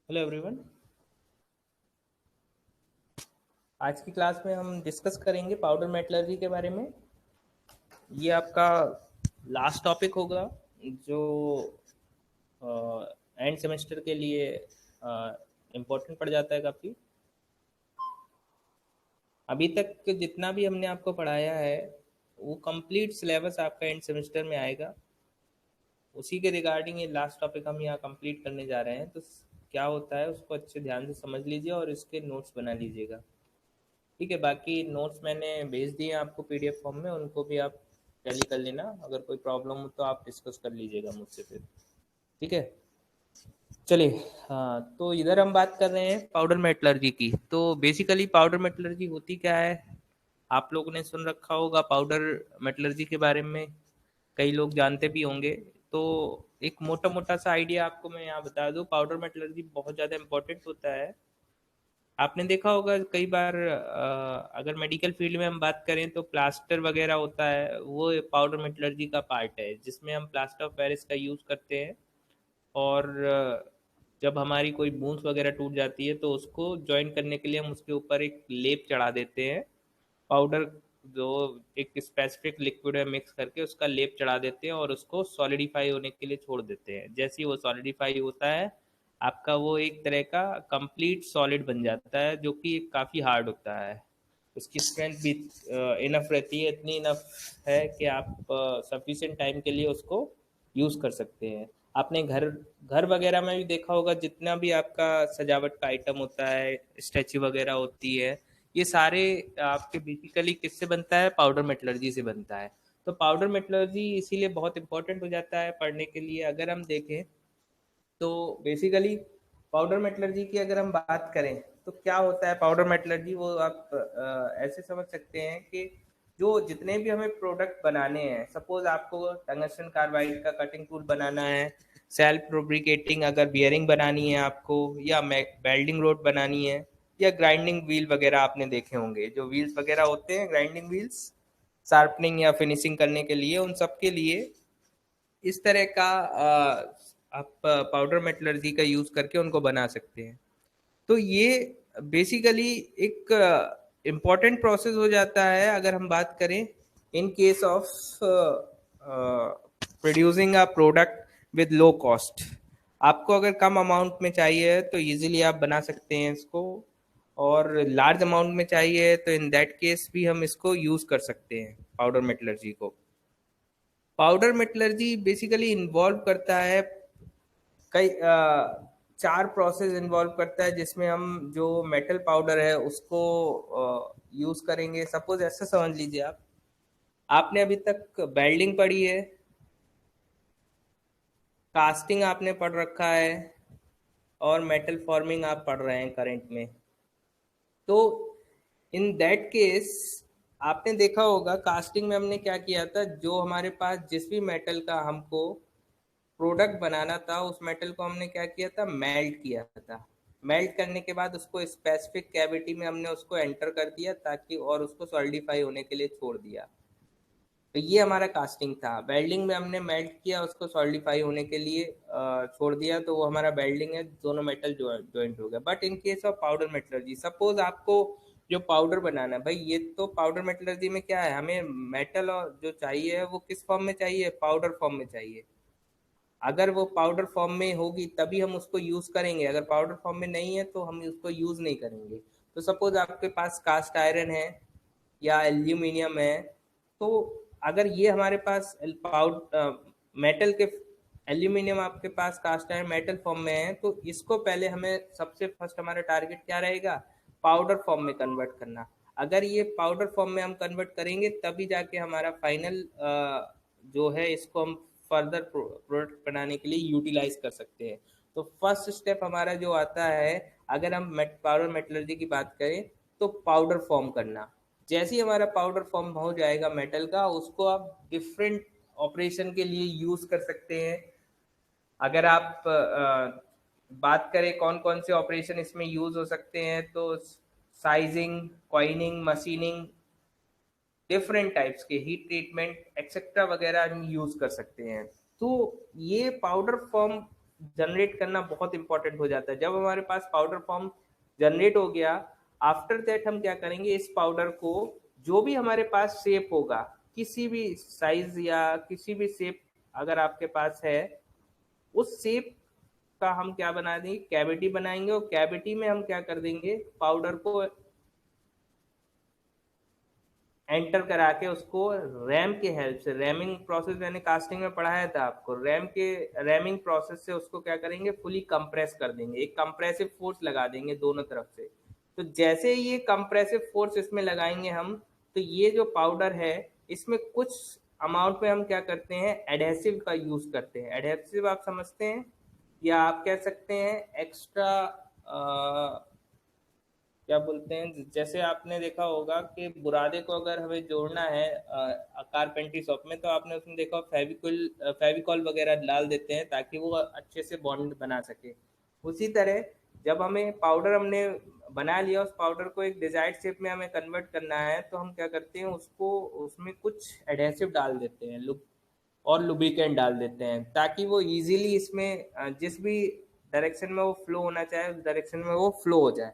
Hello everyone. आज की class में हम डिस्कस करेंगे पाउडर मेटलर्जी के बारे में। ये आपका लास्ट टॉपिक होगा जो एंड सेमेस्टर के लिए इम्पोर्टेंट पड़ जाता है काफ़ी। अभी तक जितना भी हमने आपको पढ़ाया है वो कंप्लीट सिलेबस आपका एंड सेमेस्टर में आएगा। उसी के रिगार्डिंग ये लास्ट टॉपिक हम यहाँ कंप्लीट करने जा रहे हैं। तो क्या होता है उसको अच्छे ध्यान से समझ लीजिए और इसके नोट्स बना लीजिएगा। ठीक है, बाकी नोट्स मैंने भेज दिए हैं आपको पीडीएफ फॉर्म में, उनको भी आप टैली कर लेना। अगर कोई प्रॉब्लम हो तो आप डिस्कस कर लीजिएगा मुझसे फिर। ठीक है, चलिए। हाँ, तो इधर हम बात कर रहे हैं पाउडर मेटलर्जी की। तो बेसिकली पाउडर मेटलर्जी होती क्या है, आप लोगों ने सुन रखा होगा पाउडर मेटलर्जी के बारे में, कई लोग जानते भी होंगे। तो एक मोटा मोटा सा आइडिया आपको मैं यहाँ बता दूँ, पाउडर मेटलर्जी बहुत ज़्यादा इंपॉर्टेंट होता है। आपने देखा होगा कई बार अगर मेडिकल फील्ड में हम बात करें तो प्लास्टर वगैरह होता है, वो पाउडर मेटलर्जी का पार्ट है जिसमें हम प्लास्टर ऑफ पेरिस का यूज़ करते हैं। और जब हमारी कोई बूंस वगैरह टूट जाती है तो उसको जॉइन करने के लिए हम उसके ऊपर एक लेप चढ़ा देते हैं। पाउडर जो एक स्पेसिफिक लिक्विड में मिक्स करके उसका लेप चढ़ा देते हैं और उसको सॉलिडिफाई होने के लिए छोड़ देते हैं। जैसे ही वो सॉलिडिफाई होता है आपका वो एक तरह का कंप्लीट सॉलिड बन जाता है, जो कि काफ़ी हार्ड होता है। उसकी स्ट्रेंथ भी इनफ रहती है, इतनी इनफ है कि आप सफिशिएंट टाइम के लिए उसको यूज़ कर सकते हैं। आपने घर घर वगैरह में भी देखा होगा, जितना भी आपका सजावट का आइटम होता है, स्टैचू वगैरह होती है, ये सारे आपके बेसिकली किससे बनता है, पाउडर मेटलर्जी से बनता है। तो पाउडर मेटलर्जी इसीलिए बहुत इंपॉर्टेंट हो जाता है पढ़ने के लिए। अगर हम देखें तो बेसिकली पाउडर मेटलर्जी की अगर हम बात करें तो क्या होता है पाउडर मेटलर्जी, वो आप ऐसे समझ सकते हैं कि जो जितने भी हमें प्रोडक्ट बनाने हैं, सपोज आपको टंगस्टन कार्बाइड का कटिंग टूल बनाना है, सेल्फ लुब्रिकेटिंग अगर बियरिंग बनानी है आपको, या वेल्डिंग रोड बनानी है, या ग्राइंडिंग व्हील वगैरह आपने देखे होंगे, जो व्हील्स वगैरह होते हैं ग्राइंडिंग व्हील्स शार्पनिंग या फिनिशिंग करने के लिए, उन सब के लिए इस तरह का आप पाउडर मेटलर्जी का यूज करके उनको बना सकते हैं। तो ये बेसिकली एक इम्पॉर्टेंट प्रोसेस हो जाता है अगर हम बात करें in case of producing a product with low cost. आपको अगर कम अमाउंट में चाहिए तो इजीली आप बना सकते हैं इसको, और लार्ज अमाउंट में चाहिए तो इन दैट केस भी हम इसको यूज कर सकते हैं पाउडर मेटलर्जी को। पाउडर मेटलर्जी बेसिकली इन्वॉल्व करता है कई चार प्रोसेस इन्वॉल्व करता है, जिसमें हम जो मेटल पाउडर है उसको यूज करेंगे। सपोज ऐसा समझ लीजिए, आप आपने अभी तक वेल्डिंग पढ़ी है, कास्टिंग आपने पढ़ रखा है, और मेटल फॉर्मिंग आप पढ़ रहे हैं करंट में। तो इन दैट केस आपने देखा होगा कास्टिंग में हमने क्या किया था, जो हमारे पास जिस भी मेटल का हमको प्रोडक्ट बनाना था उस मेटल को हमने क्या किया था, मेल्ट किया था। मेल्ट करने के बाद उसको स्पेसिफिक कैविटी में हमने उसको एंटर कर दिया, ताकि और उसको सॉलिडिफाई होने के लिए छोड़ दिया। तो ये हमारा कास्टिंग था। वेल्डिंग में हमने मेल्ट किया, उसको सॉलिडिफाई होने के लिए छोड़ दिया, तो वो हमारा वेल्डिंग है, दोनों मेटल ज्वाइंट हो गया। But in case of powder metallurgy, suppose आपको जो पाउडर बनाना है, भाई ये तो पाउडर मेटलर्जी में क्या है, हमें मेटल और जो चाहिए है वो किस फॉर्म में चाहिए, पाउडर फॉर्म में चाहिए। अगर वो पाउडर फॉर्म में होगी तभी हम उसको यूज करेंगे, अगर पाउडर फॉर्म में नहीं है तो हम उसको यूज नहीं करेंगे। तो सपोज आपके पास कास्ट आयरन है या एल्यूमिनियम है, तो अगर ये हमारे पास पाउडर मेटल के, एल्यूमिनियम आपके पास कास्ट आयरन मेटल फॉर्म में है, तो इसको पहले हमें सबसे फर्स्ट हमारा टारगेट क्या रहेगा, पाउडर फॉर्म में कन्वर्ट करना। अगर ये पाउडर फॉर्म में हम कन्वर्ट करेंगे तभी जाके हमारा फाइनल जो है इसको हम फर्दर प्रोडक्ट बनाने के लिए यूटिलाइज कर सकते हैं। तो फर्स्ट स्टेप हमारा जो आता है, अगर हम पाउडर मेटलर्जी की बात करें, तो पाउडर फॉर्म करना। जैसे ही हमारा पाउडर फॉर्म हो जाएगा मेटल का, उसको आप डिफरेंट ऑपरेशन के लिए यूज कर सकते हैं। अगर आप बात करें कौन कौन से ऑपरेशन इसमें यूज हो सकते हैं, तो sizing, coining, machining, different types के हीट ट्रीटमेंट एक्सेट्रा वगैरह हम यूज कर सकते हैं। तो ये पाउडर फॉर्म जनरेट करना बहुत इंपॉर्टेंट हो जाता है। जब हमारे पास पाउडर फॉर्म जनरेट हो गया, आफ्टर दैट हम क्या करेंगे, इस पाउडर को जो भी हमारे पास शेप होगा, किसी भी साइज या किसी भी शेप अगर आपके पास है, उस शेप का हम क्या बना देंगे, कैविटी बनाएंगे, और कैविटी में हम क्या कर देंगे, पाउडर को एंटर करा के उसको रैम के हेल्प से, रैमिंग प्रोसेस मैंने कास्टिंग में पढ़ाया था आपको, रैमिंग प्रोसेस से उसको क्या करेंगे, फुली कंप्रेस कर देंगे, एक कंप्रेसिव फोर्स लगा देंगे दोनों तरफ से। तो जैसे ही ये कंप्रेसिव फोर्स इसमें लगाएंगे हम, तो ये जो पाउडर है, इसमें कुछ अमाउंट में हम क्या करते हैं, एडहेसिव का यूज करते हैं। एडहेसिव आप समझते हैं, या आप कह सकते हैं एक्स्ट्रा, क्या बोलते हैं, जैसे आपने देखा होगा कि बुरादे को अगर हमें जोड़ना है कारपेंट्री शॉप में, तो आपने उसमें देखा फेविकॉल वगैरह डाल देते हैं ताकि वो अच्छे से बॉन्ड बना सके। उसी तरह जब हमें पाउडर हमने बना लिया, उस पाउडर को एक डिजायर्ड शेप में हमें कन्वर्ट करना है, तो हम क्या करते हैं, उसको उसमें कुछ एडहेसिव डाल देते हैं, और लुब्रिकेंट डाल देते हैं, ताकि वो इजीली इसमें जिस भी डायरेक्शन में वो फ्लो होना चाहे उस डायरेक्शन में वो फ्लो हो जाए।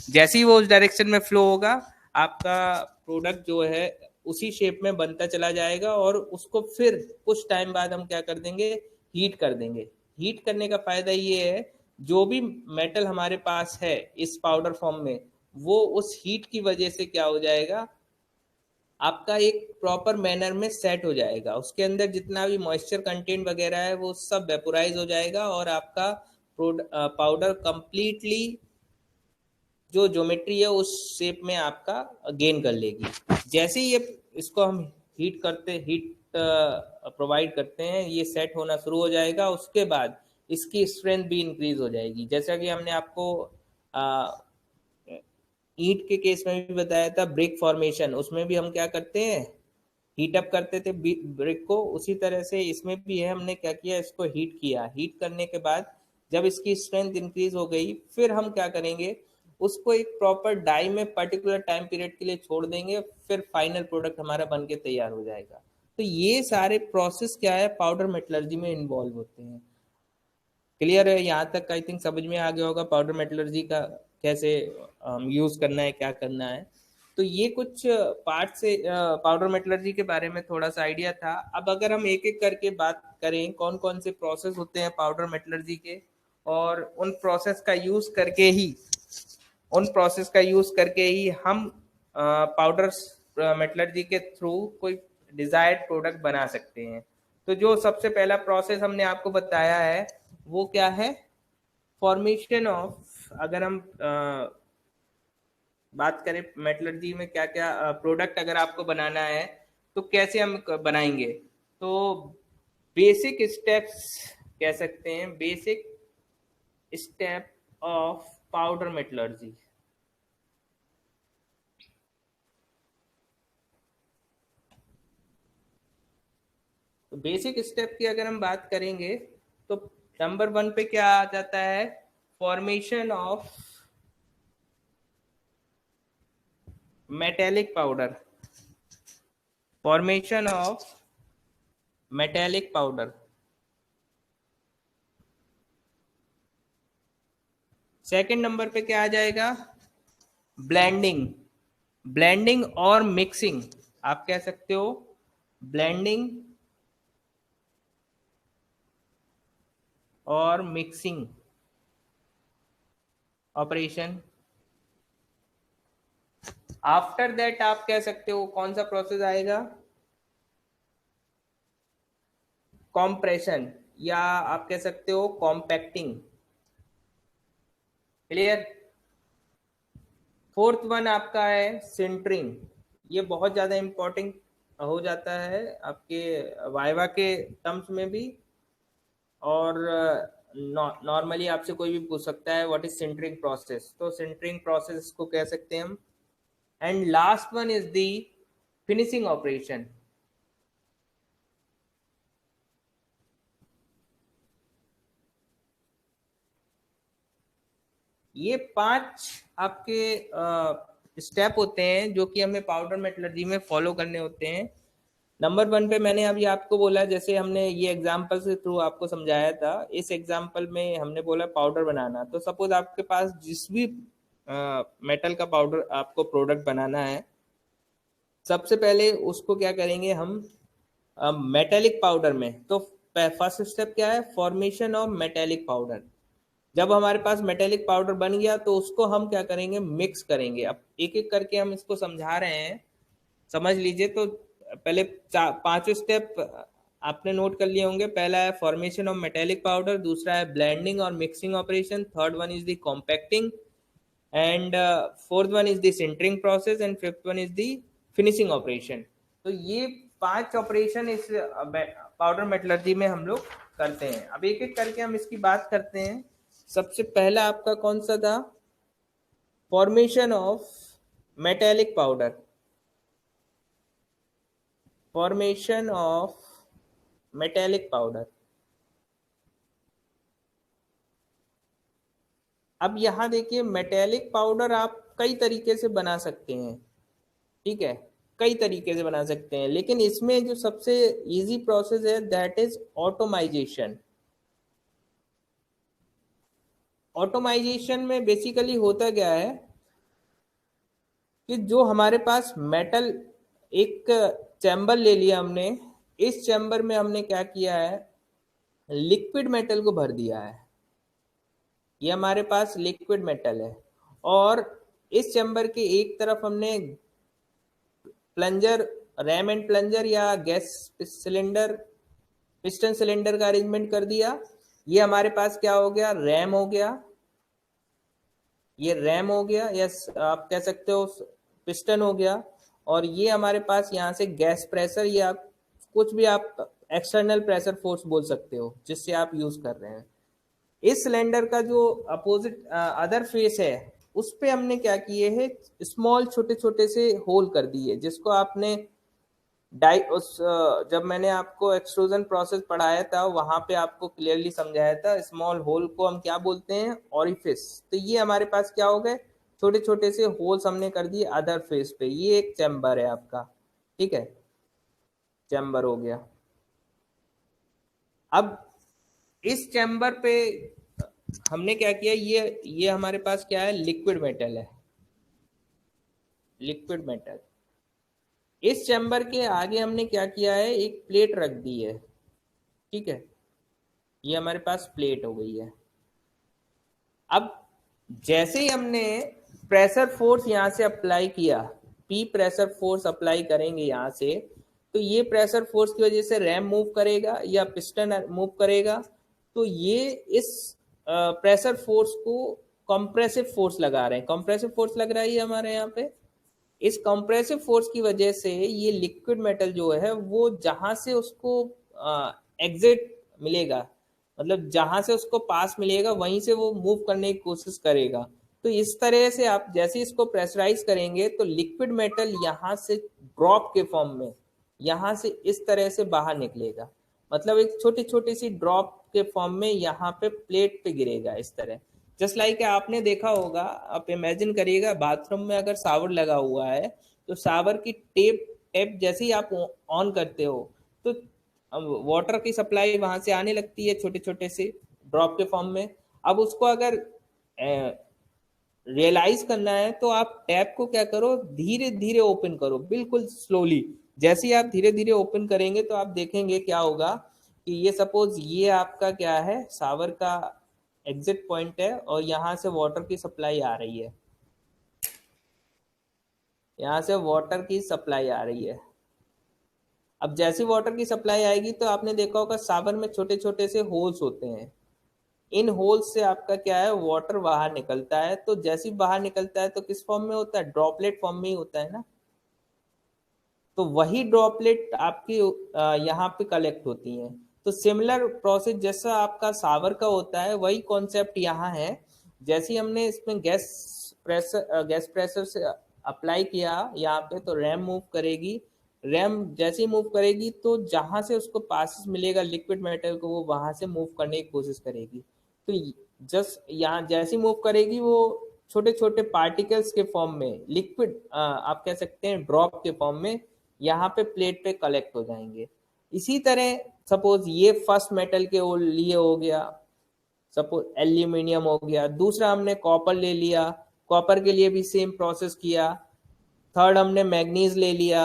जैसे ही वो उस डायरेक्शन में फ्लो होगा, आपका प्रोडक्ट जो है उसी शेप में बनता चला जाएगा, और उसको फिर कुछ टाइम बाद हम क्या कर देंगे, हीट कर देंगे। हीट करने का फायदा ये है, जो भी मेटल हमारे पास है इस पाउडर फॉर्म में, वो उस हीट की वजह से क्या हो जाएगा, आपका एक प्रॉपर मैनर में सेट हो जाएगा, उसके अंदर जितना भी मॉइस्चर कंटेंट वगैरह है वो सब वेपोराइज हो जाएगा, और आपका पाउडर कंप्लीटली जो ज्योमेट्री है उस शेप में आपका गेन कर लेगी। जैसे ही ये इसको हम हीट प्रोवाइड करते हैं, ये सेट होना शुरू हो जाएगा, उसके बाद इसकी स्ट्रेंथ भी इंक्रीज हो जाएगी। जैसा कि हमने आपको ईंट के केस में भी बताया था, ब्रिक फॉर्मेशन, उसमें भी हम क्या करते हैं, हीट अप करते थे ब्रिक को, उसी तरह से इसमें भी है, हमने क्या किया, इसको हीट किया। हीट करने के बाद जब इसकी स्ट्रेंथ इंक्रीज हो गई, फिर हम क्या करेंगे, उसको एक प्रॉपर डाई में पर्टिकुलर टाइम पीरियड के लिए छोड़ देंगे, फिर फाइनल प्रोडक्ट हमारा बन के तैयार हो जाएगा। तो ये सारे प्रोसेस क्या है, पाउडर मेटलर्जी में इन्वॉल्व होते हैं। क्लियर है यहाँ तक? आई थिंक समझ में आ गया होगा पाउडर मेटलर्जी का कैसे यूज करना है, क्या करना है। तो ये कुछ पार्ट से पाउडर मेटलर्जी के बारे में थोड़ा सा आइडिया था। अब अगर हम एक एक करके बात करें कौन कौन से प्रोसेस होते हैं पाउडर मेटलर्जी के, और उन प्रोसेस का यूज करके ही हम पाउडर मेटलर्जी के थ्रू कोई डिजायर्ड प्रोडक्ट बना सकते हैं। तो जो सबसे पहला प्रोसेस हमने आपको बताया है वो क्या है, फॉर्मेशन ऑफ। अगर हम बात करें मेटलर्जी में क्या क्या प्रोडक्ट अगर आपको बनाना है तो कैसे हम बनाएंगे, तो बेसिक स्टेप्स कह सकते हैं, basic step of powder metallurgy. तो बेसिक स्टेप की अगर हम बात करेंगे, तो नंबर 1 पे क्या आ जाता है, formation of metallic powder, formation of metallic powder. Second number पे क्या आ जाएगा, ब्लेंडिंग, ब्लेंडिंग और मिक्सिंग, आप कह सकते हो ब्लेंडिंग और मिक्सिंग ऑपरेशन। आफ्टर दैट आप कह सकते हो कौन सा प्रोसेस आएगा, कॉम्प्रेशन, या आप कह सकते हो कॉम्पैक्टिंग। क्लियर? फोर्थ वन आपका है सिंटरिंग। ये बहुत ज़्यादा इम्पोर्टेंट हो जाता है आपके वाइवा के टर्म्स में भी, और नॉर्मली आपसे कोई भी पूछ सकता है व्हाट इज सिंटरिंग प्रोसेस, तो सिंटरिंग प्रोसेस को कह सकते हैं हम। And last one is the finishing operation. ये 5 आपके स्टेप होते हैं जो कि हमें पाउडर मेटलर्जी में फॉलो करने होते हैं। नंबर वन पे मैंने अभी आपको बोला, जैसे हमने ये एग्जाम्पल के थ्रू आपको समझाया था, इस एग्जाम्पल में हमने बोला पाउडर बनाना। तो सपोज आपके पास जिस भी मेटल का पाउडर आपको प्रोडक्ट बनाना है, सबसे पहले उसको क्या करेंगे हम, मेटेलिक पाउडर में। तो फर्स्ट स्टेप क्या है, फॉर्मेशन ऑफ मेटेलिक पाउडर। जब हमारे पास मेटेलिक पाउडर बन गया तो उसको हम क्या करेंगे, मिक्स करेंगे। अब एक एक करके हम इसको समझा रहे हैं, समझ लीजिए। तो पहले पांचों स्टेप आपने नोट कर लिए होंगे। पहला है फॉर्मेशन ऑफ मेटेलिक पाउडर, दूसरा है ब्लेंडिंग और mixing operation, third one is the compacting, and fourth one is the sintering process, and fifth one is the finishing operation. तो ये 5 ऑपरेशन इस पाउडर मेटलर्जी में हम लोग करते हैं। अब एक एक करके हम इसकी बात करते हैं। सबसे पहला आपका कौन सा था, formation of metallic powder. Formation of metallic powder. अब यहां देखिए, मेटेलिक पाउडर आप कई तरीके से बना सकते हैं, ठीक है, कई तरीके से बना सकते हैं, लेकिन इसमें जो सबसे इजी प्रोसेस है दैट इज ऑटोमाइजेशन। ऑटोमाइजेशन में बेसिकली होता क्या है कि जो हमारे पास मेटल, एक चैम्बर ले लिया हमने, इस चैम्बर में हमने क्या किया है, लिक्विड मेटल को भर दिया है। ये हमारे पास लिक्विड मेटल है, और इस चैम्बर के एक तरफ हमने प्लंजर, रैम एंड प्लंजर या गैस सिलेंडर, पिस्टन सिलेंडर का अरेंजमेंट कर दिया। ये हमारे पास क्या हो गया, रैम हो गया। ये रैम हो गया, यस आप कह सकते हो पिस्टन हो गया। और ये हमारे पास यहाँ से गैस प्रेशर, या कुछ भी आप एक्सटर्नल प्रेशर फोर्स बोल सकते हो जिससे आप यूज कर रहे हैं। इस सिलेंडर का जो अपोजिट अदर फेस है, उस पे हमने क्या किए हैं, स्मॉल छोटे छोटे से होल कर दिए, जिसको आपने डाई उस जब मैंने आपको एक्सट्रूजन प्रोसेस पढ़ाया था वहां पे आपको क्लियरली समझाया था, स्मॉल होल को हम क्या बोलते हैं, ऑरिफिस। तो ये हमारे पास क्या हो गए, छोटे छोटे से होल्स हमने कर दिए अदर फेस पे। ये एक चैम्बर है आपका, ठीक है, चैम्बर हो गया। अब इस चैम्बर पे हमने क्या किया, ये हमारे पास क्या है, लिक्विड मेटल है, लिक्विड मेटल। इस चैम्बर के आगे हमने क्या किया है, एक प्लेट रख दी है, ठीक है, ये हमारे पास प्लेट हो गई है। अब जैसे ही हमने प्रेशर फोर्स यहां से अप्लाई किया, पी प्रेशर फोर्स अप्लाई करेंगे यहां से, तो ये प्रेशर फोर्स की वजह से रैम मूव करेगा या पिस्टन मूव करेगा। तो ये इस प्रेशर फोर्स को कंप्रेसिव फोर्स लगा रहे हैं, कंप्रेसिव फोर्स लग रहा है ये हमारे यहाँ पे। इस कंप्रेसिव फोर्स की वजह से ये लिक्विड मेटल जो है वो जहां से उसको एग्जिट मिलेगा, मतलब जहां से उसको पास मिलेगा वहीं से वो मूव करने की कोशिश करेगा। तो इस तरह से आप जैसे इसको प्रेशराइज करेंगे तो लिक्विड मेटल यहाँ से ड्रॉप के फॉर्म में यहाँ से इस तरह से बाहर निकलेगा, मतलब एक छोटी छोटी सी ड्रॉप के फॉर्म में यहाँ पे प्लेट पे गिरेगा इस तरह। जस्ट लाइक आपने देखा होगा, आप इमेजिन करिएगा बाथरूम में अगर शावर लगा हुआ है, तो शावर की टेप टेप जैसे ही आप ऑन करते हो तो वाटर की सप्लाई वहां से आने लगती है छोटे छोटे से ड्रॉप के फॉर्म में। अब उसको अगर रियलाइज करना है तो आप टैप को क्या करो, धीरे धीरे ओपन करो, बिल्कुल स्लोली। जैसे ही आप धीरे धीरे ओपन करेंगे तो आप देखेंगे क्या होगा कि ये सपोज ये आपका क्या है, शावर का एग्जिट पॉइंट है, और यहाँ से वाटर की सप्लाई आ रही है, यहाँ से वाटर की सप्लाई आ रही है। अब जैसी वाटर की सप्लाई आएगी तो आपने देखा होगा शावर में छोटे छोटे से होल्स होते हैं, इन होल्स से आपका क्या है, वाटर बाहर निकलता है। तो जैसे ही बाहर निकलता है तो किस फॉर्म में होता है, ड्रॉपलेट फॉर्म में ही होता है ना। तो वही ड्रॉपलेट आपकी यहाँ पे कलेक्ट होती हैं। तो सिमिलर प्रोसेस जैसा आपका सावर का होता है, वही कॉन्सेप्ट यहाँ है। जैसे ही हमने इसमें गैस प्रेशर से अप्लाई किया यहाँ पे, तो रैम मूव करेगी। रैम जैसे ही मूव करेगी तो जहां से उसको पासिस मिलेगा लिक्विड मेटल को, वो वहां से मूव करने की कोशिश करेगी। तो जस्ट यहाँ जैसे ही मूव करेगी वो छोटे छोटे पार्टिकल्स के फॉर्म में, लिक्विड आप कह सकते हैं ड्रॉप के फॉर्म में यहाँ पे प्लेट पे कलेक्ट हो जाएंगे। इसी तरह सपोज ये फर्स्ट मेटल के लिए हो गया, सपोज एल्यूमिनियम हो गया। दूसरा हमने कॉपर ले लिया, कॉपर के लिए भी सेम प्रोसेस किया। थर्ड हमने मैग्नीज ले लिया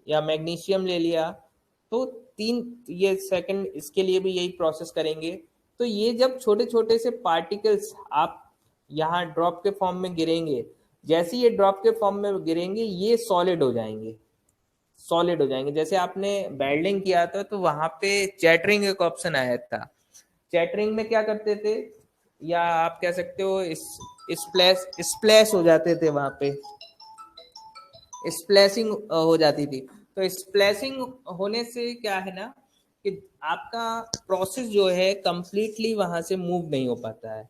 या मैग्नीशियम ले लिया। तो तीन, ये सेकंड, इसके लिए भी यही प्रोसेस करेंगे। तो ये जब छोटे छोटे से पार्टिकल्स आप यहाँ ड्रॉप के फॉर्म में गिरेंगे, जैसे ये ड्रॉप के फॉर्म में गिरेंगे ये सॉलिड हो जाएंगे, सॉलिड हो जाएंगे। जैसे आपने वेल्डिंग किया था तो वहां पे चैटरिंग एक ऑप्शन आया था। चैटरिंग में क्या करते थे, या आप कह सकते हो इस स्प्लैश स्प्लैश हो जाते थे, वहां पे स्प्लैशिंग हो जाती थी। तो स्प्लैशिंग होने से क्या है ना कि आपका प्रोसेस जो है कंप्लीटली वहां से मूव नहीं हो पाता है।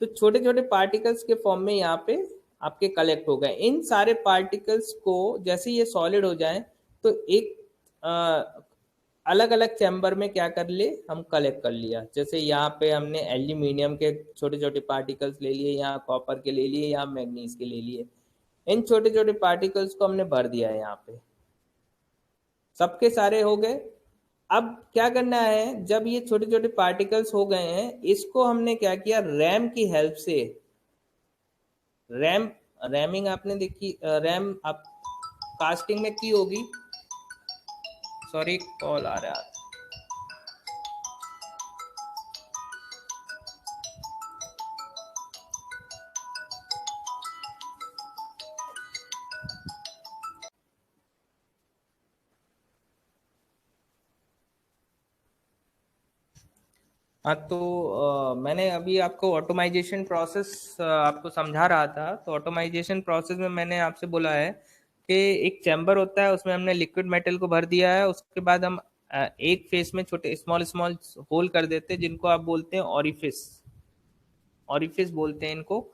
तो छोटे छोटे पार्टिकल्स के फॉर्म में यहाँ पे आपके कलेक्ट हो गए। इन सारे पार्टिकल्स को जैसे ये सॉलिड हो जाए तो एक अलग अलग चैम्बर में क्या कर ले, हम कलेक्ट कर लिया। जैसे यहाँ पे हमने एल्यूमिनियम के छोटे छोटे पार्टिकल्स ले लिए, यहाँ कॉपर के ले लिए, यहाँ मैग्नीज के ले लिए। इन छोटे छोटे पार्टिकल्स को हमने भर दिया है यहाँ पे, सबके सारे हो गए। अब क्या करना है, जब ये छोटे छोटे पार्टिकल्स हो गए हैं, इसको हमने क्या किया, रैम की हेल्प से, रैम रैमिंग आपने देखी, रैम आप कास्टिंग में की होगी। सॉरी कॉल आ रहा है। हाँ तो मैंने अभी आपको ऑटोमाइजेशन प्रोसेस आपको समझा रहा था। तो ऑटोमाइजेशन प्रोसेस में मैंने आपसे बोला है कि एक चैम्बर होता है, उसमें हमने लिक्विड मेटल को भर दिया है। उसके बाद हम एक फेस में छोटे स्मॉल स्मॉल होल कर देते हैं, जिनको आप बोलते हैं ऑरिफिस, ऑरिफिस बोलते हैं इनको।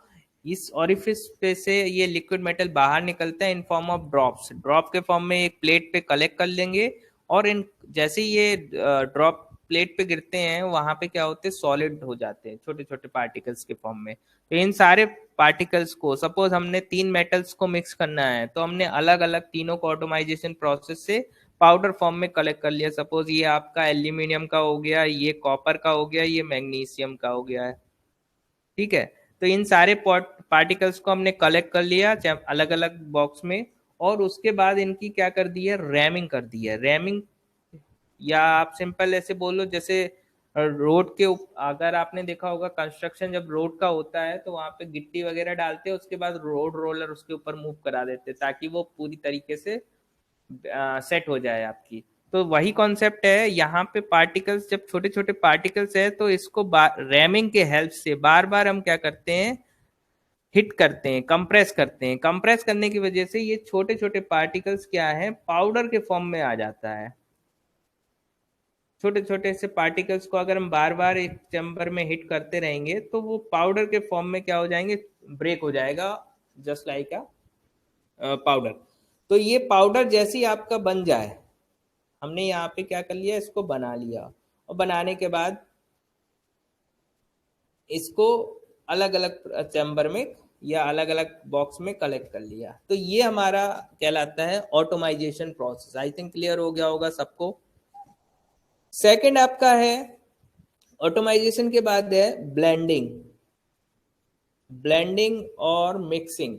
इस ऑरिफिस पे से ये लिक्विड मेटल बाहर निकलता है in form of drops. Drop के फॉर्म में एक प्लेट पे कलेक्ट कर लेंगे, और इन जैसे ये ड्रॉप प्लेट पे गिरते हैं वहां पे क्या होते हैं, सॉलिड हो जाते हैं छोटे छोटे पार्टिकल्स के फॉर्म में। तो इन सारे पार्टिकल्स को, सपोज हमने 3 मेटल्स को मिक्स करना है, तो हमने अलग अलग तीनों को ऑटोमाइजेशन प्रोसेस से पाउडर फॉर्म में कलेक्ट कर लिया। सपोज ये आपका एल्यूमिनियम का हो गया, ये कॉपर का हो गया, ये मैग्नीशियम का हो गया है, ठीक है। तो इन सारे पार्टिकल्स को हमने कलेक्ट कर लिया अलग अलग बॉक्स में, और उसके बाद इनकी क्या कर दी है, रैमिंग कर दी है। रैमिंग, या आप सिंपल ऐसे बोलो, जैसे रोड के अगर आपने देखा होगा कंस्ट्रक्शन जब रोड का होता है तो वहां पे गिट्टी वगैरह डालते हैं, उसके बाद रोड रोलर उसके ऊपर मूव करा देते हैं ताकि वो पूरी तरीके से सेट हो जाए आपकी। तो वही कॉन्सेप्ट है यहाँ पे। पार्टिकल्स जब छोटे छोटे पार्टिकल्स है तो इसको रैमिंग के हेल्प से बार बार हम क्या करते हैं, हिट करते हैं, कंप्रेस करते हैं। कंप्रेस करने की वजह से ये छोटे छोटे पार्टिकल्स क्या है, पाउडर के फॉर्म में आ जाता है। छोटे छोटे से पार्टिकल्स को अगर हम बार बार एक चैम्बर में हिट करते रहेंगे तो वो पाउडर के फॉर्म में क्या हो जाएंगे, ब्रेक हो जाएगा, जस्ट लाइक अ पाउडर। तो ये पाउडर जैसे ही आपका बन जाए, हमने यहाँ पे क्या कर लिया, इसको बना लिया, और बनाने के बाद इसको अलग अलग चैम्बर में या अलग अलग बॉक्स में कलेक्ट कर लिया। तो ये हमारा कहलाता है automisation process. I think clear हो गया होगा सबको। सेकंड आपका है, ऑटोमाइजेशन के बाद है ब्लेंडिंग। ब्लेंडिंग और मिक्सिंग,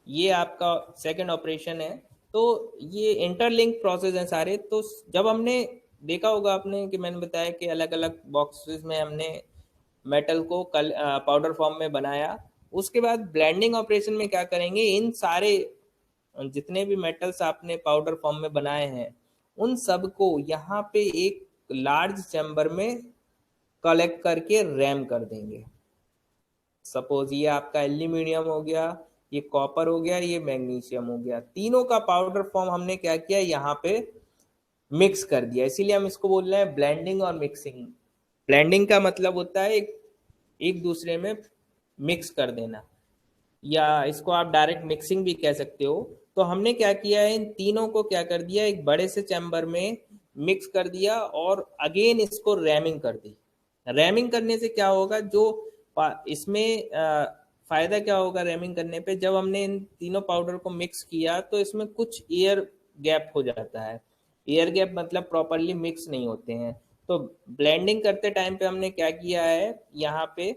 ये आपका सेकंड ऑपरेशन है। तो ये इंटरलिंक प्रोसेस है सारे। तो जब हमने देखा होगा आपने कि मैंने बताया कि अलग अलग बॉक्सेस में हमने मेटल को पाउडर फॉर्म में बनाया, उसके बाद ब्लेंडिंग ऑपरेशन में क्या करेंगे, इन सारे जितने भी मेटल्स आपने पाउडर फॉर्म में बनाए हैं उन सब को यहाँ पे एक लार्ज चैम्बर में कलेक्ट करके रैम कर देंगे। सपोज ये आपका एल्यूमिनियम हो गया, ये कॉपर हो गया, ये मैग्नीशियम हो गया, तीनों का पाउडर फॉर्म हमने क्या किया, यहाँ पे मिक्स कर दिया। इसीलिए हम इसको बोल रहे हैं ब्लेंडिंग और मिक्सिंग। ब्लेंडिंग का मतलब होता है एक दूसरे में मिक्स कर देना, या इसको आप डायरेक्ट मिक्सिंग भी कह सकते हो। तो हमने क्या किया है, इन तीनों को क्या कर दिया, एक बड़े से चैम्बर में मिक्स कर दिया, और अगेन इसको रैमिंग कर दी। रैमिंग करने से क्या होगा, जो इसमें फायदा क्या होगा रैमिंग करने पे, जब हमने इन तीनों पाउडर को मिक्स किया तो इसमें कुछ एयर गैप हो जाता है। एयर गैप मतलब प्रॉपरली मिक्स नहीं होते हैं। तो ब्लेंडिंग करते टाइम पे हमने क्या किया है, यहाँ पे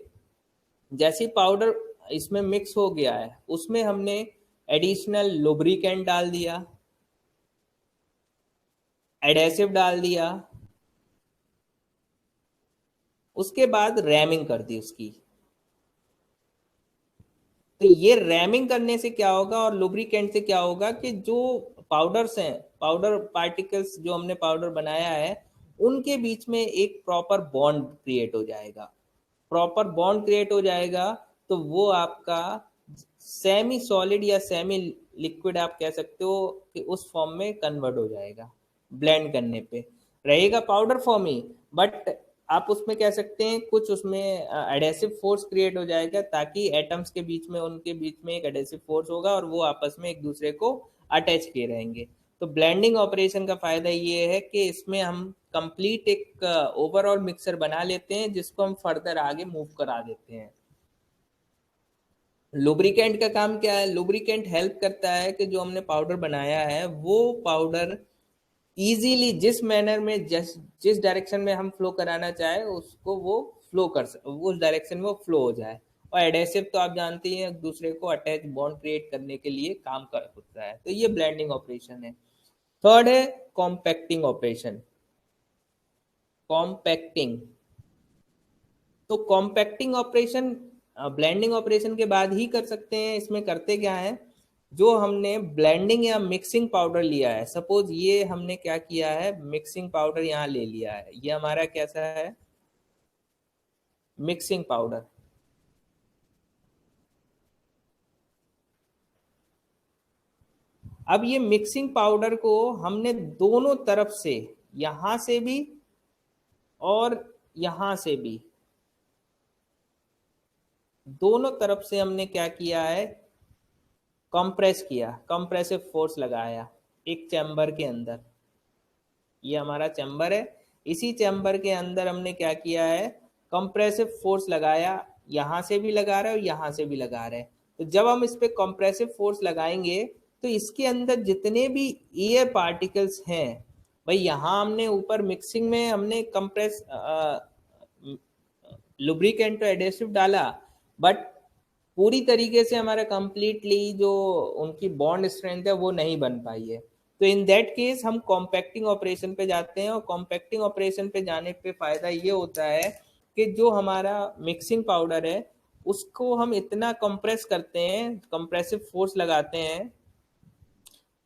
जैसे पाउडर इसमें मिक्स हो गया है उसमें हमने एडिशनल लुब्रिकेंट डाल दिया, एडेसिव डाल दिया, उसके बाद रैमिंग कर दी उसकी। तो ये रैमिंग करने से क्या होगा और लुब्रिकेंट से क्या होगा कि जो पाउडर्स हैं, पाउडर पार्टिकल्स जो हमने पाउडर बनाया है, उनके बीच में एक प्रॉपर बॉन्ड क्रिएट हो जाएगा। प्रॉपर बॉन्ड क्रिएट हो जाएगा तो वो आपका सेमी सॉलिड या सेमी लिक्विड आप कह सकते हो कि उस फॉर्म में कन्वर्ट हो जाएगा। ब्लेंड करने पे रहेगा पाउडर फॉर्म ही, बट आप उसमें कह सकते हैं कुछ उसमें एडेसिव फोर्स क्रिएट हो जाएगा, ताकि एटम्स के बीच में, उनके बीच में एक एडेसिव फोर्स होगा और वो आपस में एक दूसरे को अटैच किए रहेंगे। तो ब्लेंडिंग ऑपरेशन का फायदा ये है कि इसमें हम कंप्लीट एक ओवरऑल मिक्सर बना लेते हैं जिसको हम फर्दर आगे मूव करा देते हैं। लुब्रिकेंट का काम क्या है, लुब्रिकेंट हेल्प करता है कि जो हमने पाउडर बनाया है वो पाउडर इजीली जिस मैनर में जिस जिस डायरेक्शन में हम फ्लो कराना चाहे उसको वो फ्लो उस डायरेक्शन में वो फ्लो हो जाए। और एडेसिव तो आप जानते हैं एक दूसरे को अटैच बॉन्ड क्रिएट करने के लिए काम कर होता है। तो ये ब्लेंडिंग ऑपरेशन है। थर्ड है कॉम्पैक्टिंग ऑपरेशन। कॉम्पैक्टिंग, तो कॉम्पैक्टिंग ऑपरेशन ब्लेंडिंग ऑपरेशन के बाद ही कर सकते हैं। इसमें करते क्या है, जो हमने ब्लेंडिंग या मिक्सिंग पाउडर लिया है, सपोज ये हमने क्या किया है, मिक्सिंग पाउडर यहाँ ले लिया है, ये हमारा कैसा है, मिक्सिंग पाउडर। अब ये मिक्सिंग पाउडर को हमने दोनों तरफ से, यहां से भी और यहां से भी, दोनों तरफ से हमने क्या किया है, कंप्रेस किया, कंप्रेसिव फोर्स लगाया एक चैम्बर के अंदर। ये हमारा चैम्बर है, इसी चैम्बर के अंदर हमने क्या किया है, कंप्रेसिव फोर्स लगाया। यहाँ से भी लगा रहे हैं और यहाँ से भी लगा रहे हैं। तो जब हम इस पे कंप्रेसिव फोर्स लगाएंगे तो इसके अंदर जितने भी एयर पार्टिकल्स हैं, भाई यहाँ हमने ऊपर मिक्सिंग में हमने कंप्रेस लुब्रिकेंट एडेसिव डाला, बट पूरी तरीके से हमारा कंप्लीटली जो उनकी बॉन्ड स्ट्रेंथ है वो नहीं बन पाई है। तो इन दैट केस हम कॉम्पैक्टिंग ऑपरेशन पे जाते हैं, और कॉम्पैक्टिंग ऑपरेशन पे जाने पे फायदा ये होता है कि जो हमारा मिक्सिंग पाउडर है उसको हम इतना कंप्रेस करते हैं, कंप्रेसिव फोर्स लगाते हैं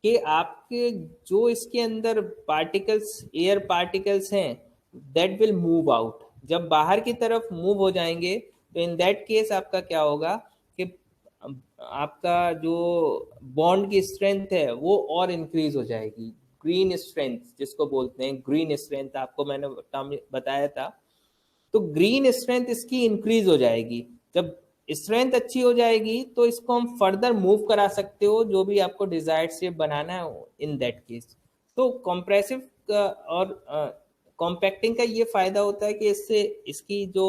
कि आपके जो इसके अंदर पार्टिकल्स, एयर पार्टिकल्स हैं, दैट विल मूव आउट। जब बाहर की तरफ मूव हो जाएंगे तो इन दैट केस आपका क्या होगा कि आपका जो बॉन्ड की स्ट्रेंथ है वो और इंक्रीज हो जाएगी। ग्रीन स्ट्रेंथ जिसको बोलते हैं, ग्रीन स्ट्रेंथ आपको मैंने बताया था। तो ग्रीन स्ट्रेंथ इसकी इंक्रीज हो जाएगी। जब स्ट्रेंथ अच्छी हो जाएगी तो इसको हम फर्दर मूव करा सकते हो जो भी आपको डिजायर्ड शेप बनाना है इन दैट केस। तो कॉम्प्रेसिव का और कॉम्पैक्टिंग का ये फायदा होता है कि इससे इसकी जो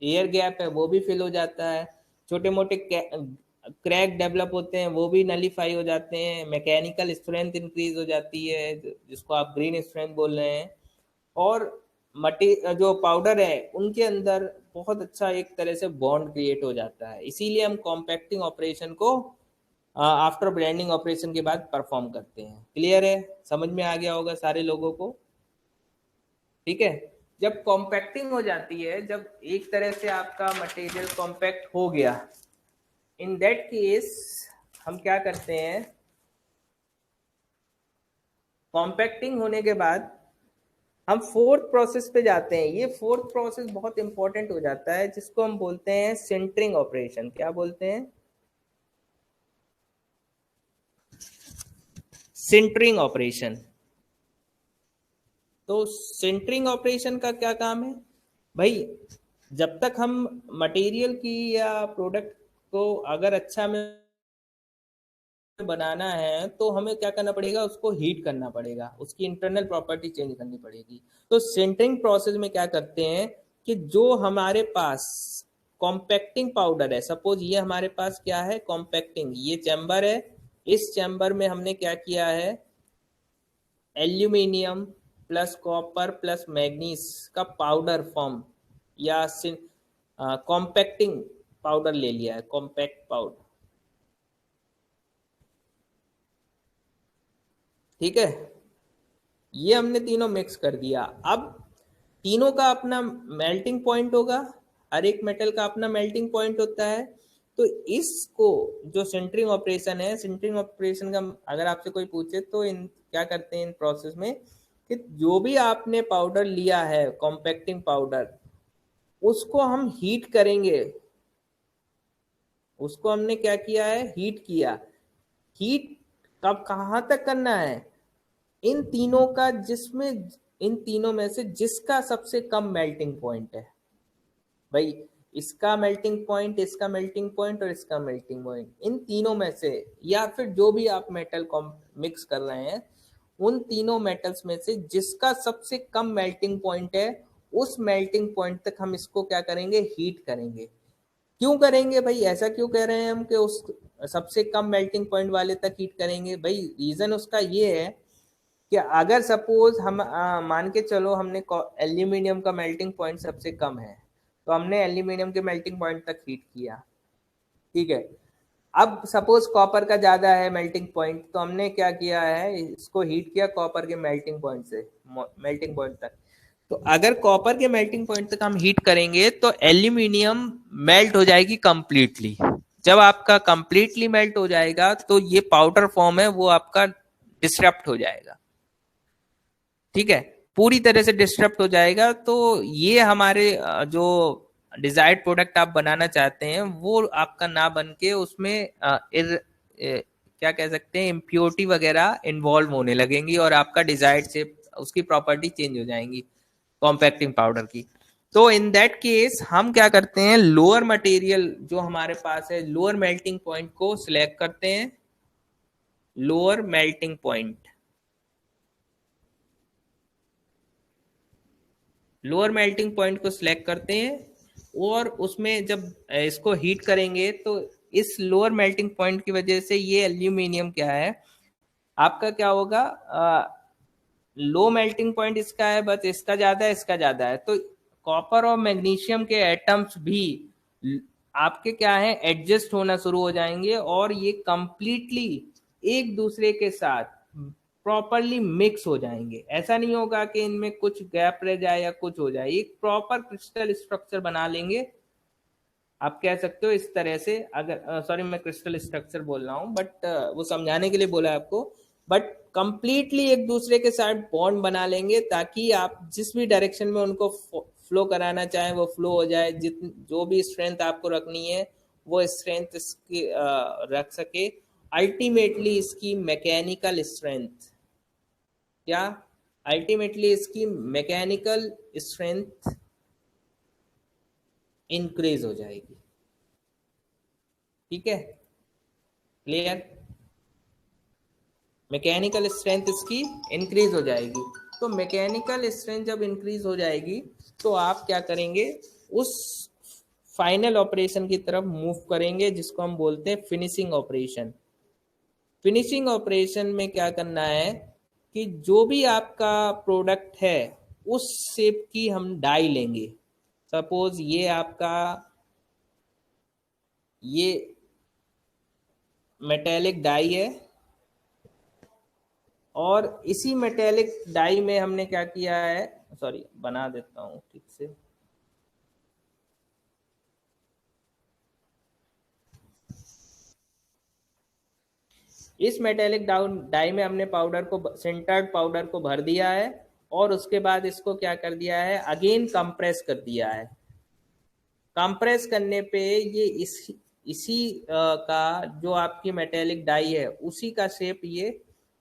एयर गैप है वो भी फिल हो जाता है, छोटे मोटे क्रैक डेवलप होते हैं वो भी नलीफाई हो जाते हैं, मैकेनिकल स्ट्रेंथ इंक्रीज हो जाती है जिसको आप ग्रीन स्ट्रेंथ बोल रहे हैं। और मटी जो पाउडर है उनके अंदर बहुत अच्छा एक तरह से बॉन्ड क्रिएट हो जाता है। इसीलिए हम कॉम्पैक्टिंग ऑपरेशन को आफ्टर ब्लेंडिंग ऑपरेशन के बाद परफॉर्म करते हैं। क्लियर है, समझ में आ गया होगा सारे लोगों को। ठीक है, जब कॉम्पैक्टिंग हो जाती है, जब एक तरह से आपका मटेरियल कॉम्पैक्ट हो गया, इन दैट केस हम क्या करते हैं, कॉम्पैक्टिंग होने के बाद हम फोर्थ प्रोसेस पे जाते हैं। ये फोर्थ प्रोसेस बहुत इंपॉर्टेंट हो जाता है जिसको हम बोलते हैं सिंटरिंग ऑपरेशन। क्या बोलते हैं, सिंटरिंग ऑपरेशन। तो सिंटरिंग ऑपरेशन का क्या काम है भाई, जब तक हम मटेरियल की या प्रोडक्ट को अगर अच्छा में बनाना है तो हमें क्या करना पड़ेगा, उसको हीट करना पड़ेगा, उसकी इंटरनल प्रॉपर्टी चेंज करनी पड़ेगी। तो सिंटरिंग प्रोसेस में क्या करते हैं कि जो हमारे पास कॉम्पैक्टिंग पाउडर है। सपोज ये हमारे पास क्या है, कॉम्पैक्टिंग, ये चैम्बर है, इस चैम्बर में हमने क्या किया है, aluminium plus copper plus manganese का पाउडर फॉर्म या कॉम्पैक्टिंग पाउडर ले लिया है, कॉम्पैक्ट पाउडर। ठीक है, ये हमने तीनों मिक्स कर दिया। अब तीनों का अपना मेल्टिंग पॉइंट होगा, हर एक मेटल का अपना मेल्टिंग पॉइंट होता है। तो इसको जो सिंटरिंग ऑपरेशन है, सिंटरिंग ऑपरेशन का अगर आपसे कोई पूछे तो इन क्या करते हैं इन प्रोसेस में, कि जो भी आपने पाउडर लिया है कॉम्पैक्टिंग पाउडर, उसको हम हीट करेंगे। उसको हमने क्या किया है, हीट किया। हीट कब कहाँ तक करना है, इन तीनों का, जिसमें इन तीनों में से जिसका सबसे कम मेल्टिंग पॉइंट है भाई, इसका मेल्टिंग पॉइंट, इसका मेल्टिंग पॉइंट और इसका मेल्टिंग पॉइंट, इन तीनों में से, या फिर जो भी आप मेटल को मिक्स कर रहे हैं उन तीनों मेटल्स में से जिसका सबसे कम मेल्टिंग पॉइंट है, उस मेल्टिंग पॉइंट तक हम इसको क्या करेंगे, हीट करेंगे। क्यों करेंगे भाई, ऐसा क्यों कह रहे हैं हम कि उस सबसे कम मेल्टिंग पॉइंट वाले तक हीट करेंगे भाई? रीजन उसका ये है कि अगर सपोज हम मान के चलो हमने एल्यूमिनियम का मेल्टिंग पॉइंट सबसे कम है, तो हमने एल्यूमिनियम के मेल्टिंग पॉइंट तक हीट किया, ठीक है। अब सपोज कॉपर का ज़्यादा है मेल्टिंग पॉइंट, तो हमने क्या किया है, इसको हीट किया कॉपर के मेल्टिंग पॉइंट से मेल्टिंग पॉइंट तक। तो अगर कॉपर के मेल्टिंग पॉइंट तक हम हीट करेंगे तो एल्यूमिनियम मेल्ट हो जाएगी कंप्लीटली। जब आपका कंप्लीटली मेल्ट हो जाएगा तो ये पाउडर फॉर्म है वो आपका डिस्टर्ब हो जाएगा, ठीक है, पूरी तरह से डिस्टर्ब हो जाएगा। तो ये हमारे जो डिजायर्ड प्रोडक्ट आप बनाना चाहते हैं वो आपका ना बन के उसमें क्या कह सकते हैं, इम्प्योरिटी वगैरह इन्वॉल्व होने लगेंगी और आपका डिजायर्ड शेप, उसकी प्रॉपर्टी चेंज हो जाएंगी कॉम्पैक्टिंग पाउडर की। तो इन दैट केस हम क्या करते हैं, लोअर मटेरियल जो हमारे पास है, लोअर मेल्टिंग पॉइंट को सिलेक्ट करते हैं, lower melting point, lower melting point को सिलेक्ट करते हैं और उसमें जब इसको हीट करेंगे तो इस लोअर मेल्टिंग पॉइंट की वजह से ये एल्यूमिनियम क्या है आपका, क्या होगा, लो मेल्टिंग पॉइंट इसका है, बस इसका ज्यादा है, इसका ज्यादा है। तो कॉपर और मैग्नीशियम के एटम्स भी आपके क्या है, एडजस्ट होना शुरू हो जाएंगे और ये कंप्लीटली एक दूसरे के साथ प्रॉपरली मिक्स हो जाएंगे। ऐसा नहीं होगा कि इनमें कुछ गैप रह जाए या कुछ हो जाए, एक प्रॉपर क्रिस्टल स्ट्रक्चर बना लेंगे। आप कह सकते हो इस तरह से, अगर सॉरी मैं क्रिस्टल स्ट्रक्चर बोल रहा हूँ बट वो समझाने के लिए बोला है आपको, बट कंप्लीटली एक दूसरे के साथ बॉन्ड बना लेंगे ताकि आप जिस भी डायरेक्शन में उनको फ्लो कराना चाहें वो फ्लो हो जाए, जो भी स्ट्रेंथ आपको रखनी है वो स्ट्रेंथ इसकी रख सके। अल्टीमेटली इसकी मैकेनिकल स्ट्रेंथ क्या, अल्टीमेटली इसकी मैकेनिकल स्ट्रेंथ इंक्रीज हो जाएगी। ठीक है, क्लियर, मैकेनिकल स्ट्रेंथ इसकी इंक्रीज हो जाएगी। तो मैकेनिकल स्ट्रेंथ जब इंक्रीज हो जाएगी तो आप क्या करेंगे, उस फाइनल ऑपरेशन की तरफ मूव करेंगे जिसको हम बोलते हैं फिनिशिंग ऑपरेशन। फिनिशिंग ऑपरेशन में क्या करना है कि जो भी आपका प्रोडक्ट है उस शेप की हम डाई लेंगे। सपोज ये आपका, ये मेटेलिक डाई है और इसी मेटेलिक डाई में हमने क्या किया है, सॉरी बना देता हूँ ठीक से, इस मेटेलिक डाई में हमने पाउडर को, सिंटर्ड पाउडर को भर दिया है और उसके बाद इसको क्या कर दिया है, अगेन कंप्रेस कर दिया है। कंप्रेस करने पे ये इसी का जो आपकी मेटेलिक डाई है उसी का शेप ये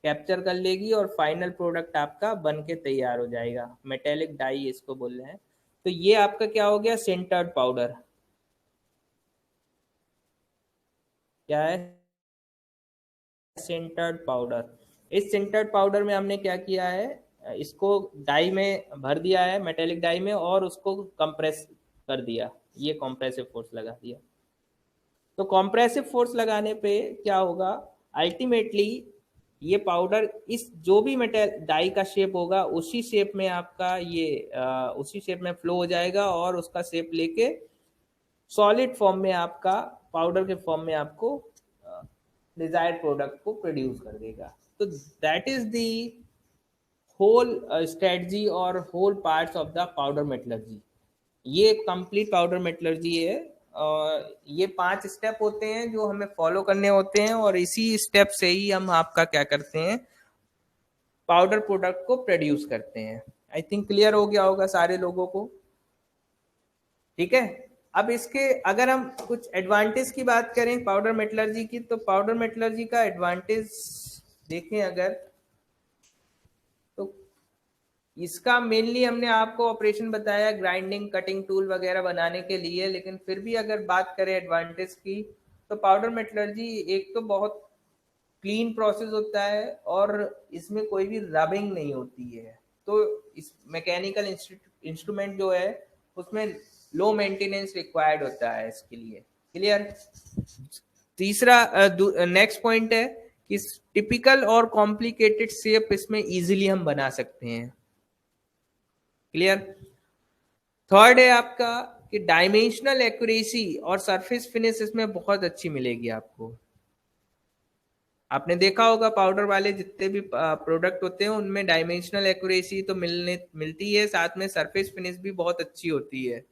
कैप्चर कर लेगी और फाइनल प्रोडक्ट आपका बन के तैयार हो जाएगा। मेटेलिक डाई इसको बोल रहे हैं। तो ये आपका क्या हो गया, सिंटर्ड पाउडर। क्या है, सिंटर्ड पाउडर। इस सिंटर्ड पाउडर में हमने क्या किया है, इसको डाई में भर दिया है, मेटेलिक डाई में, और उसको कंप्रेस कर दिया, ये कॉम्प्रेसिव फोर्स लगा दिया। तो कॉम्प्रेसिव फोर्स लगाने पे क्या होगा, अल्टीमेटली ये पाउडर इस जो भी मेटल डाई का शेप होगा उसी शेप में आपका ये उसी शेप में फ्लो हो जाएगा और उसका शेप लेके सॉलिड फॉर्म में आपका पाउडर के फॉर्म में आपको डिजायर्ड प्रोडक्ट को प्रोड्यूस कर देगा। तो that is the whole strategy और whole parts of the powder metallurgy. ये कंप्लीट पाउडर मेटलर्जी है। ये 5 स्टेप होते हैं जो हमें फॉलो करने होते हैं और इसी स्टेप से ही हम आपका क्या करते हैं, पाउडर प्रोडक्ट को प्रोड्यूस करते हैं। आई थिंक क्लियर हो गया होगा सारे लोगों को। ठीक है, अब इसके अगर हम कुछ एडवांटेज की बात करें पाउडर मेटलर्जी की, तो पाउडर मेटलर्जी का एडवांटेज देखें अगर, तो इसका मेनली हमने आपको ऑपरेशन बताया ग्राइंडिंग कटिंग टूल वगैरह बनाने के लिए, लेकिन फिर भी अगर बात करें एडवांटेज की तो पाउडर मेटलर्जी एक तो बहुत क्लीन प्रोसेस होता है और इसमें कोई भी रबिंग नहीं होती है। तो इस मैकेनिकल इंस्ट्रूमेंट जो है उसमें लो मेंटेनेंस रिक्वायर्ड होता है इसके लिए। क्लियर। तीसरा नेक्स्ट पॉइंट है कि टिपिकल और कॉम्प्लिकेटेड शेप इसमें इजीली हम बना सकते हैं। क्लियर। थर्ड है आपका कि डायमेंशनल एक्यूरेसी और सरफेस फिनिश इसमें बहुत अच्छी मिलेगी आपको। आपने देखा होगा पाउडर वाले जितने भी प्रोडक्ट होते हैं उनमें डायमेंशनल एक्यूरेसी तो मिलती है, साथ में सरफेस फिनिश भी बहुत अच्छी होती है।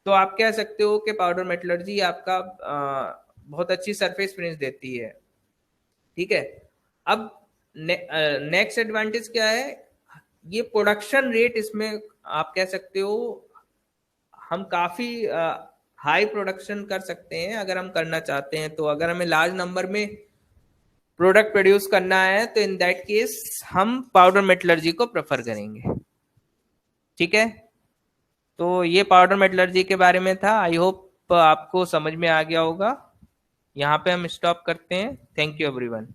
तो आप कह सकते हो कि पाउडर मेटलर्जी आपका बहुत अच्छी सरफेस फिनिश देती है। ठीक है। अब नेक्स्ट एडवांटेज क्या है, ये प्रोडक्शन रेट इसमें आप कह सकते हो हम काफी हाई प्रोडक्शन कर सकते हैं अगर हम करना चाहते हैं। तो अगर हमें लार्ज नंबर में प्रोडक्ट प्रोड्यूस करना है तो इन दैट केस हम पाउडर मेटलर्जी को प्रेफर करेंगे। ठीक है, तो ये पाउडर मेटलर्जी के बारे में था। आई होप आपको समझ में आ गया होगा। यहाँ पे हम स्टॉप करते हैं। Thank you everyone.